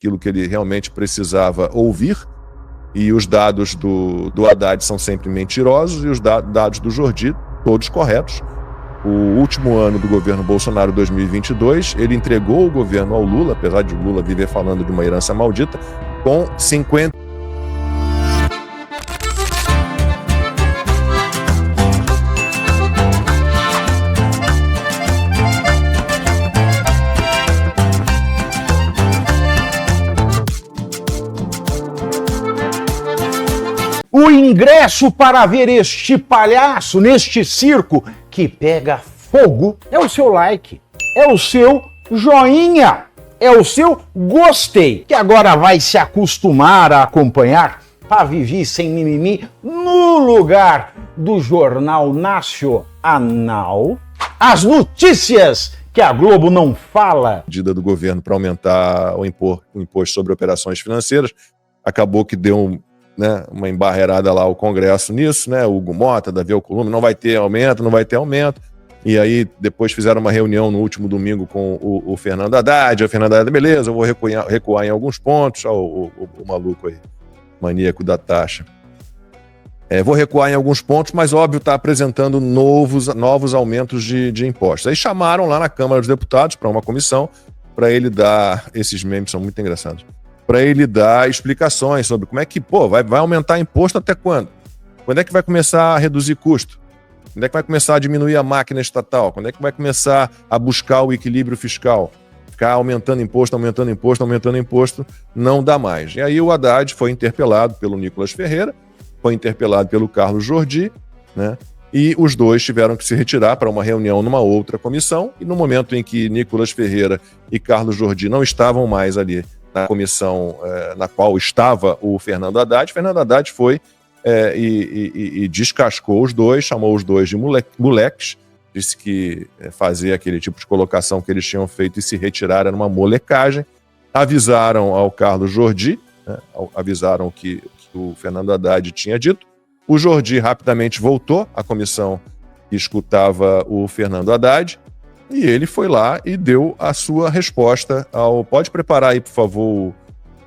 aquilo que ele realmente precisava ouvir, e os dados do Haddad são sempre mentirosos, e os dados do Jordi, todos corretos. O último ano do governo Bolsonaro, 2022, ele entregou o governo ao Lula, apesar de o Lula viver falando de uma herança maldita, com 50... O ingresso para ver este palhaço neste circo que pega fogo é o seu like, é o seu joinha, é o seu gostei, que agora vai se acostumar a acompanhar para viver sem mimimi no lugar do Jornal Nacional. As notícias que a Globo não fala. Medida do governo para aumentar o imposto sobre operações financeiras, acabou que deu uma embarreirada lá ao Congresso nisso, né? O Hugo Mota, Davi Alcolumbre, não vai ter aumento. E aí depois fizeram uma reunião no último domingo com o Fernando Haddad. O Fernando Haddad, beleza, eu vou recuar em alguns pontos. O maluco aí, maníaco da taxa. Vou recuar em alguns pontos, mas óbvio está apresentando novos aumentos de impostos. Aí chamaram lá na Câmara dos Deputados para uma comissão para ele dar, esses memes são muito engraçados, para ele dar explicações sobre como é que, vai aumentar imposto até quando? Quando é que vai começar a reduzir custo? Quando é que vai começar a diminuir a máquina estatal? Quando é que vai começar a buscar o equilíbrio fiscal? Ficar aumentando imposto, não dá mais. E aí o Haddad foi interpelado pelo Nicolas Ferreira, foi interpelado pelo Carlos Jordi, né? E os dois tiveram que se retirar para uma reunião numa outra comissão, e no momento em que Nicolas Ferreira e Carlos Jordi não estavam mais ali na comissão na qual estava o Fernando Haddad foi e descascou os dois, chamou os dois de moleques, disse que fazer aquele tipo de colocação que eles tinham feito e se retirar era uma molecagem. Avisaram ao Carlos Jordi, né, avisaram o que o Fernando Haddad tinha dito. O Jordi rapidamente voltou à comissão que escutava o Fernando Haddad, e ele foi lá e deu a sua resposta ao... Pode preparar aí, por favor,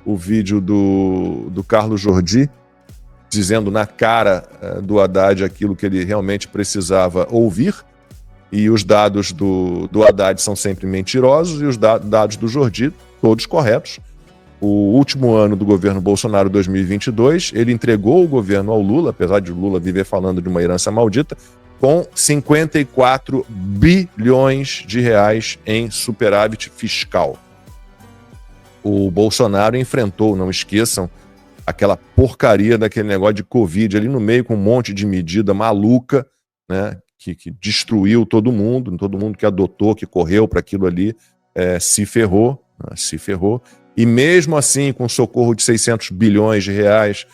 o vídeo do Carlos Jordi, dizendo na cara do Haddad aquilo que ele realmente precisava ouvir, e os dados do Haddad são sempre mentirosos, e os dados do Jordi, todos corretos. O último ano do governo Bolsonaro, 2022, ele entregou o governo ao Lula, apesar de o Lula viver falando de uma herança maldita, com 54 bilhões de reais em superávit fiscal. O Bolsonaro enfrentou, não esqueçam, aquela porcaria daquele negócio de Covid ali no meio, com um monte de medida maluca, né, que destruiu todo mundo que adotou, que correu para aquilo ali, se ferrou. E mesmo assim, com socorro de 600 bilhões de reais,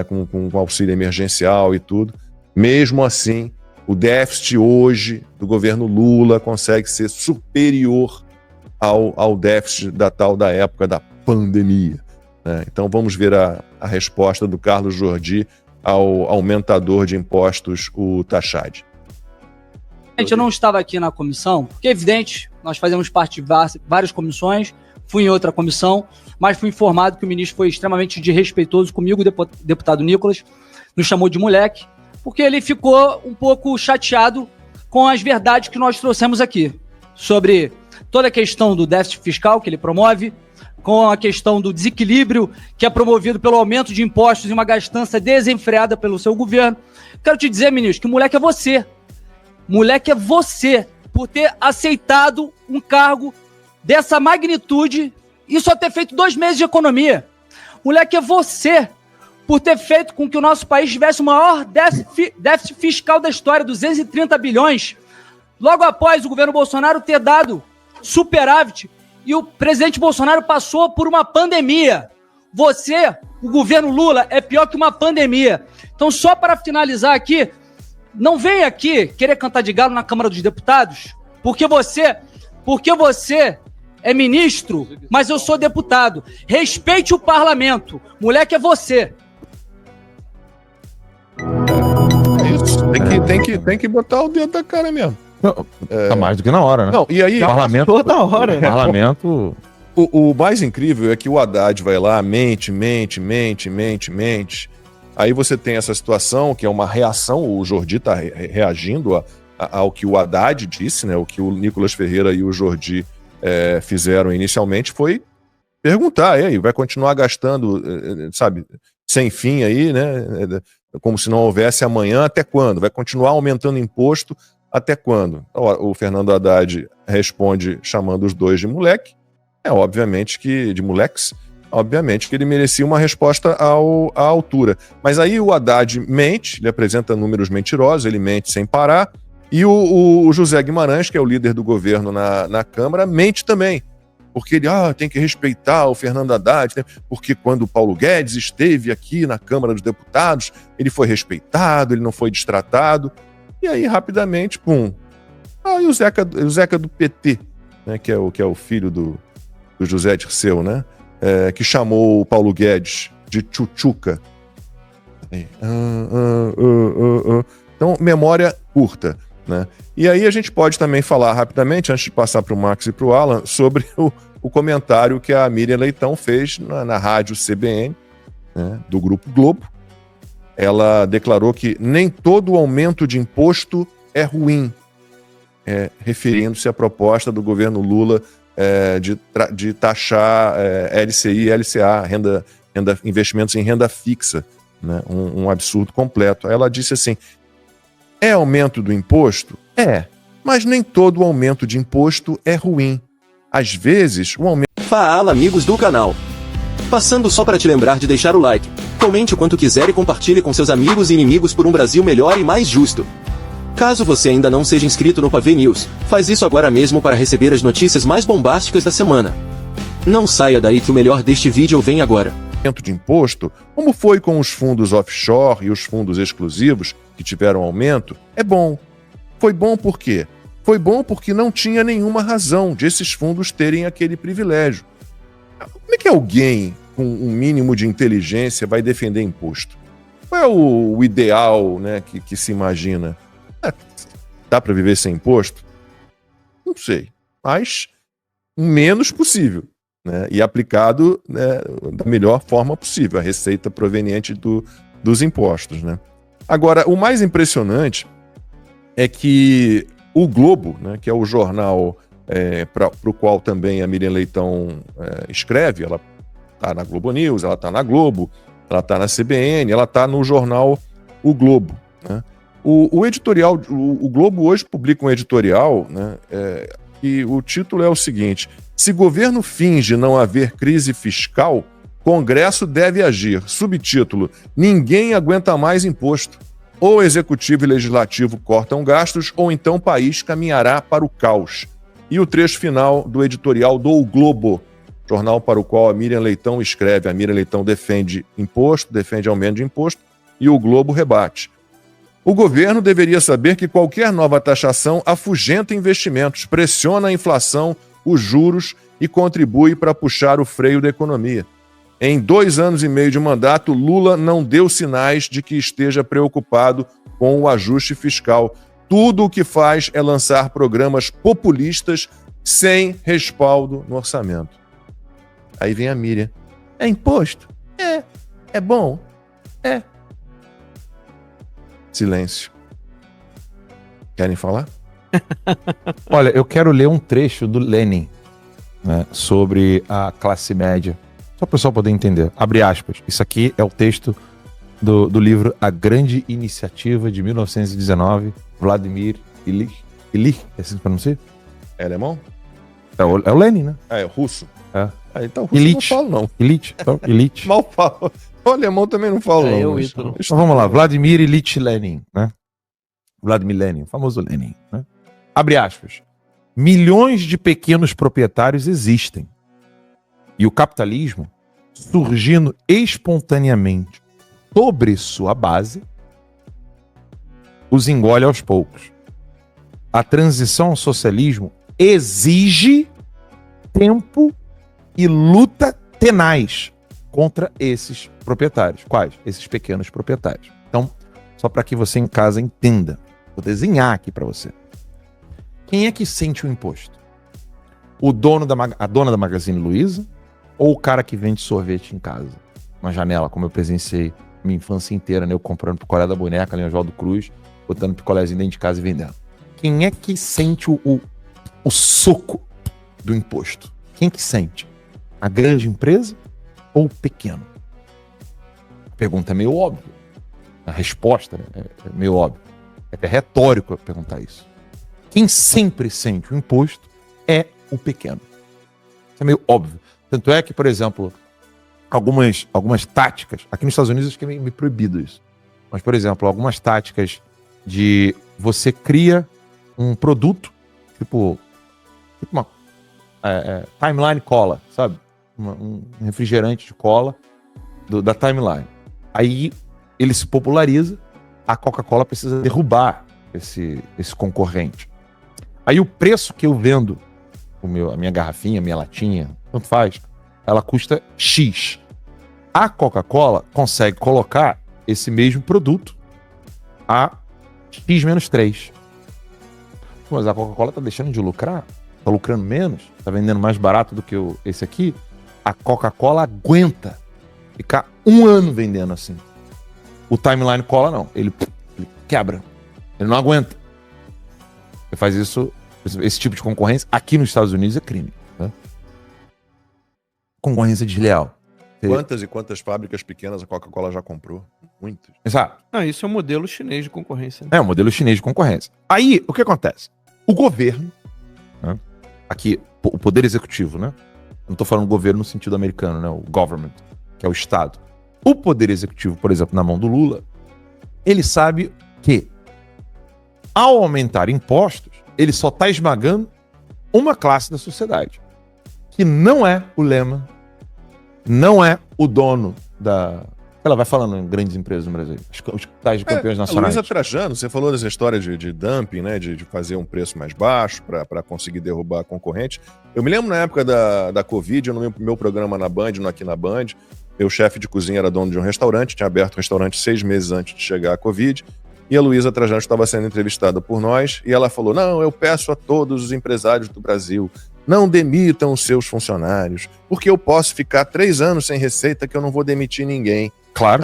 com auxílio emergencial e tudo, mesmo assim, o déficit hoje do governo Lula consegue ser superior ao déficit da época da pandemia, né? Então vamos ver a resposta do Carlos Jordi ao aumentador de impostos, o Tachad. Eu não estava aqui na comissão, porque é evidente, nós fazemos parte de várias comissões, fui em outra comissão, mas fui informado que o ministro foi extremamente desrespeitoso comigo, o deputado Nicolas, nos chamou de moleque, porque ele ficou um pouco chateado com as verdades que nós trouxemos aqui, sobre toda a questão do déficit fiscal que ele promove, com a questão do desequilíbrio que é promovido pelo aumento de impostos e uma gastança desenfreada pelo seu governo. Quero te dizer, ministro, que o moleque é você. Moleque é você, por ter aceitado um cargo dessa magnitude e só ter feito 2 meses de economia. Moleque é você, por ter feito com que o nosso país tivesse o maior déficit fiscal da história, 230 bilhões, logo após o governo Bolsonaro ter dado superávit, e o presidente Bolsonaro passou por uma pandemia. Você, o governo Lula, é pior que uma pandemia. Então, só para finalizar aqui, não vem aqui querer cantar de galo na Câmara dos Deputados, porque você é ministro, mas eu sou deputado. Respeite o parlamento. Moleque é você. Tem que botar o dedo da cara mesmo. Tá mais do que na hora, né? Não, e aí... Parlamento, toda hora. Parlamento O mais incrível é que o Haddad vai lá, mente. Aí você tem essa situação que é uma reação, o Jordi está reagindo ao que o Haddad disse, né? O que o Nicolas Ferreira e o Jordi fizeram inicialmente foi perguntar, e aí, vai continuar gastando, sabe, sem fim aí, né? Como se não houvesse amanhã, até quando? Vai continuar aumentando imposto até quando? O Fernando Haddad responde chamando os dois de moleque, obviamente que, de moleques, obviamente que ele merecia uma resposta à altura. Mas aí o Haddad mente, ele apresenta números mentirosos, ele mente sem parar, e o José Guimarães, que é o líder do governo na Câmara, mente também. Porque ele tem que respeitar o Fernando Haddad, né? Porque quando o Paulo Guedes esteve aqui na Câmara dos Deputados, ele foi respeitado, ele não foi destratado. E aí, rapidamente, pum. E o Zeca do PT, né? que é o filho do José Dirceu, né? Que chamou o Paulo Guedes de tchutchuca. Então, memória curta, né? E aí a gente pode também falar rapidamente, antes de passar para o Max e para o Alan, sobre o comentário que a Miriam Leitão fez na rádio CBN, né, do Grupo Globo. Ela declarou que nem todo aumento de imposto é ruim, referindo-se à proposta do governo Lula de taxar LCI e LCA, investimentos em renda fixa, né, um absurdo completo. Ela disse assim: é aumento do imposto? Mas nem todo aumento de imposto é ruim. Às vezes, o aumento... Fala, amigos do canal. Passando só para te lembrar de deixar o like, comente o quanto quiser e compartilhe com seus amigos e inimigos por um Brasil melhor e mais justo. Caso você ainda não seja inscrito no Pavê News, faz isso agora mesmo para receber as notícias mais bombásticas da semana. Não saia daí que o melhor deste vídeo vem agora. De imposto, como foi com os fundos offshore e os fundos exclusivos, que tiveram aumento, é bom. Foi bom por quê? Foi bom porque não tinha nenhuma razão de esses fundos terem aquele privilégio. Como é que alguém com um mínimo de inteligência vai defender imposto? Qual é o ideal, né, que se imagina? Dá para viver sem imposto? Não sei, mas o menos possível. Né, e aplicado, né, da melhor forma possível, a receita proveniente dos impostos. Né? Agora, o mais impressionante é que o Globo, né, que é o jornal para o qual também a Miriam Leitão escreve, ela está na Globo News, ela está na Globo, ela está na CBN, ela está no jornal O Globo. Né? O editorial, o Globo hoje publica um editorial, né, e o título é o seguinte: se governo finge não haver crise fiscal, Congresso deve agir. Subtítulo: ninguém aguenta mais imposto. Ou executivo e legislativo cortam gastos, ou então o país caminhará para o caos. E o trecho final do editorial do O Globo, jornal para o qual a Miriam Leitão escreve. A Miriam Leitão defende imposto, defende aumento de imposto, e o Globo rebate. O governo deveria saber que qualquer nova taxação afugenta investimentos, pressiona a inflação, os juros e contribui para puxar o freio da economia. Em 2 anos e meio de mandato, Lula não deu sinais de que esteja preocupado com o ajuste fiscal. Tudo o que faz é lançar programas populistas sem respaldo no orçamento. Aí vem a Miriam. É imposto? É bom? Silêncio. Querem falar? Olha, eu quero ler um trecho do Lenin, né, sobre a classe média. Só para o pessoal poder entender. Abre aspas. Isso aqui é o texto do livro A Grande Iniciativa, de 1919, Vladimir Ilich. É assim que pronuncia? É alemão? É o Lenin, né? É russo? Então russo Ilich. não falo, não. Ilich. Mal falo. O alemão também não falo, não. Mas... Então vamos lá. Vladimir Ilich Lenin, né? Vladimir Lenin, o famoso Lenin, né? Abre aspas. Milhões de pequenos proprietários existem. E o capitalismo, surgindo espontaneamente sobre sua base, os engole aos poucos. A transição ao socialismo exige tempo e luta tenaz contra esses proprietários. Quais? Esses pequenos proprietários. Então, só para que você em casa entenda, vou desenhar aqui para você. Quem é que sente o imposto? a dona da Magazine Luiza ou o cara que vende sorvete em casa? Uma janela, como eu presenciei minha infância inteira, né? Eu comprando picolé da boneca ali no Oswaldo Cruz, botando picolézinho dentro de casa e vendendo. Quem é que sente o soco do imposto? Quem que sente? A grande empresa ou o pequeno? A pergunta é meio óbvia. A resposta, né, é meio óbvia. É até retórico eu perguntar isso. Quem sempre sente o imposto é o pequeno. Isso é meio óbvio. Tanto é que, por exemplo, algumas táticas, aqui nos Estados Unidos acho que é meio proibido isso, mas, por exemplo, algumas táticas de você cria um produto, tipo uma Timeline Cola, sabe? Um refrigerante de cola da Timeline. Aí ele se populariza, a Coca-Cola precisa derrubar esse concorrente. Aí o preço que eu vendo a minha garrafinha, a minha latinha, tanto faz, ela custa X. A Coca-Cola consegue colocar esse mesmo produto a X menos 3. Mas a Coca-Cola tá deixando de lucrar? Tá lucrando menos? Tá vendendo mais barato do que esse aqui? A Coca-Cola aguenta ficar 1 ano vendendo assim. O Timeline Cola não. Ele quebra. Ele não aguenta. Você faz isso, esse tipo de concorrência, aqui nos Estados Unidos é crime. Tá? Concorrência desleal. Quantas e quantas fábricas pequenas a Coca-Cola já comprou? Muitas. Exato. Isso é um modelo chinês de concorrência. É um modelo chinês de concorrência. Aí, o que acontece? O governo, né? Aqui, o poder executivo, né? Não estou falando governo no sentido americano, né? O government, que é o Estado. O poder executivo, por exemplo, na mão do Lula, ele sabe que, ao aumentar impostos, ele só está esmagando uma classe da sociedade, que não é o Lema, não é o dono da... Ela vai falando em grandes empresas no Brasil, os tais campeões nacionais. Luísa Trajano, você falou dessa história de dumping, né? De fazer um preço mais baixo para conseguir derrubar a concorrente. Eu me lembro na época da Covid, no meu programa na Band, no Aqui na Band, meu chefe de cozinha era dono de um restaurante, tinha aberto o restaurante 6 meses antes de chegar a Covid, e a Luísa Trajano estava sendo entrevistada por nós, e ela falou, não, eu peço a todos os empresários do Brasil, não demitam os seus funcionários, porque eu posso ficar 3 anos sem receita que eu não vou demitir ninguém. Claro.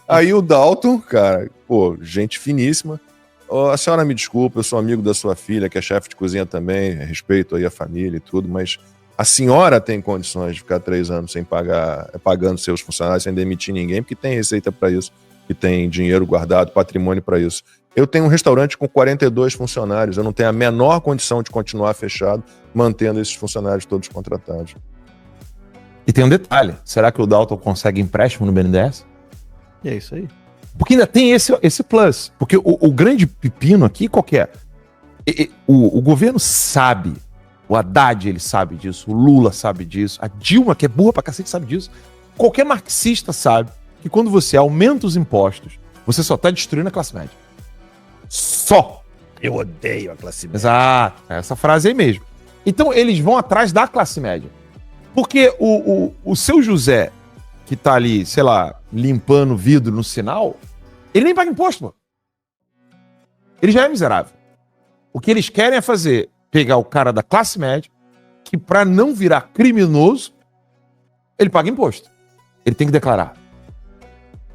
Aí o Dalton, cara, pô, gente finíssima. Oh, a senhora me desculpa, eu sou amigo da sua filha, que é chefe de cozinha também, respeito aí a família e tudo, mas a senhora tem condições de ficar 3 anos sem pagando seus funcionários, sem demitir ninguém, porque tem receita para isso, que tem dinheiro guardado, patrimônio para isso. Eu tenho um restaurante com 42 funcionários, eu não tenho a menor condição de continuar fechado, mantendo esses funcionários todos contratados. E tem um detalhe, será que o Dalton consegue empréstimo no BNDES? E é isso aí. Porque ainda tem esse plus. Porque o grande pepino aqui, qual que é? O governo sabe, o Haddad ele sabe disso, o Lula sabe disso, a Dilma, que é burra pra cacete, sabe disso. Qualquer marxista sabe que quando você aumenta os impostos, você só tá destruindo a classe média. Só. Eu odeio a classe média. Exato, essa frase aí mesmo. Então eles vão atrás da classe média. Porque o seu José, que tá ali, sei lá, limpando vidro no sinal, ele nem paga imposto, mano. Ele já é miserável. O que eles querem é pegar o cara da classe média, que pra não virar criminoso, ele paga imposto. Ele tem que declarar.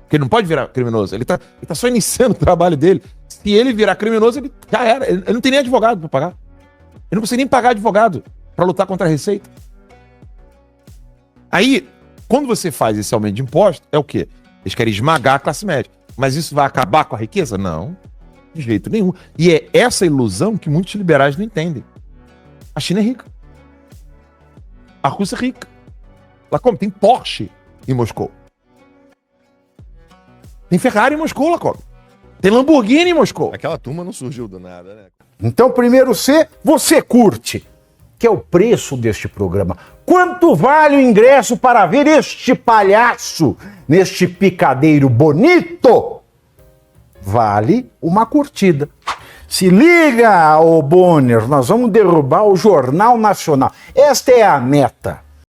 Porque ele não pode virar criminoso. Ele tá só iniciando o trabalho dele. Se ele virar criminoso, ele já era. Ele não tem nem advogado pra pagar. Ele não precisa nem pagar advogado pra lutar contra a Receita. Aí, quando você faz esse aumento de imposto, é o quê? Eles querem esmagar a classe média. Mas isso vai acabar com a riqueza? Não, de jeito nenhum. E é essa ilusão que muitos liberais não entendem. A China é rica. A Rússia é rica. Lá como? Tem Porsche em Moscou. Tem Ferrari em Moscou, lá como? Tem Lamborghini em Moscou. Aquela turma não surgiu do nada, né? Então, primeiro você curte, que é o preço deste programa. Quanto vale o ingresso para ver este palhaço neste picadeiro bonito? Vale uma curtida. Se liga, ô Bonner, nós vamos derrubar o Jornal Nacional. Esta é a meta.